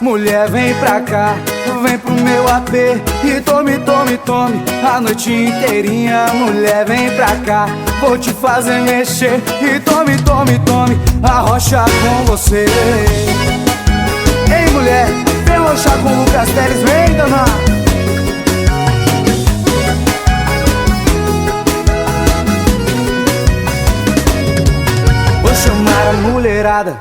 mulher vem pra cá. Vem pro meu AP e tome, tome, tome a noite inteirinha. Mulher vem pra cá, vou te fazer mexer e tome, tome, tome a rocha com você. Ei mulher, vem rochar com o Lucas Teles, vem danar. Vou chamar a mulherada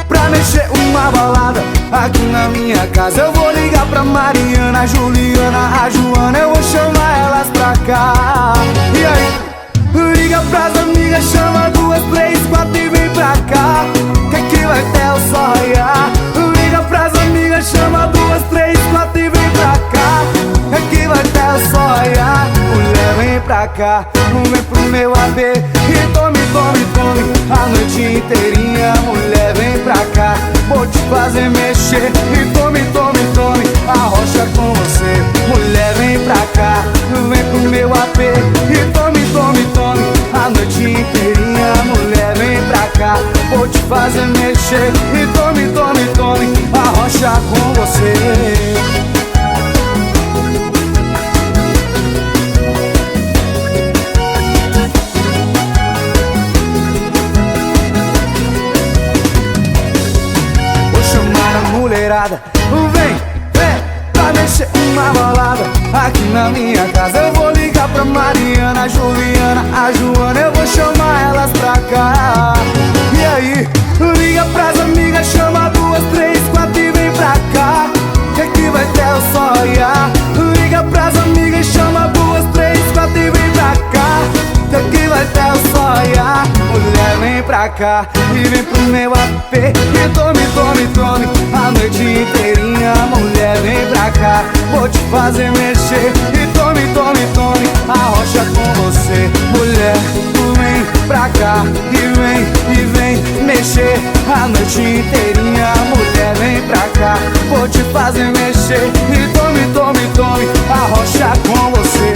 pra mexer uma balada aqui na minha casa. Eu vou ligar pra Mariana, a Juliana, a Joana, eu vou chamar elas pra cá. E aí, liga pras amigas, chama 2, 3, 4 e vem pra cá, que aqui vai ter o sol raiar. Liga pras amigas, chama 2, 3, 4 e vem pra cá, que aqui vai ter o sol raiar. Mulher vem pra cá, vem pro meu AB e tome, tome, tome a noite inteirinha. Mulher vem pra cá, vou te fazer mexer e tome, tome, tome a rocha com você. Mulher vem pra cá, vem pro meu AP e tome, tome, tome a noite inteirinha. Mulher vem pra cá, vou te fazer mexer e tome, tome, tome a rocha com você. Mulherada, vem, vem pra mexer uma balada aqui na minha casa. Eu vou ligar pra Mariana, a Juliana, a Joana, eu vou chamar elas pra cá. E aí, liga pras amigas, chama 2, 3, 4 e vem pra cá, que aqui vai ter o sol raiar. Liga pras amigas, chama 2, 3, 4 e vem pra cá, que aqui vai ter o sol raiar. Mulher vem pra cá e vem pro meu AP e tome, tome, tome a noite inteirinha. Mulher vem pra cá, vou te fazer mexer e tome, tome, tome a rocha com você. Mulher, vem pra cá e vem mexer a noite inteirinha. Mulher vem pra cá, vou te fazer mexer e tome, tome, tome a rocha com você.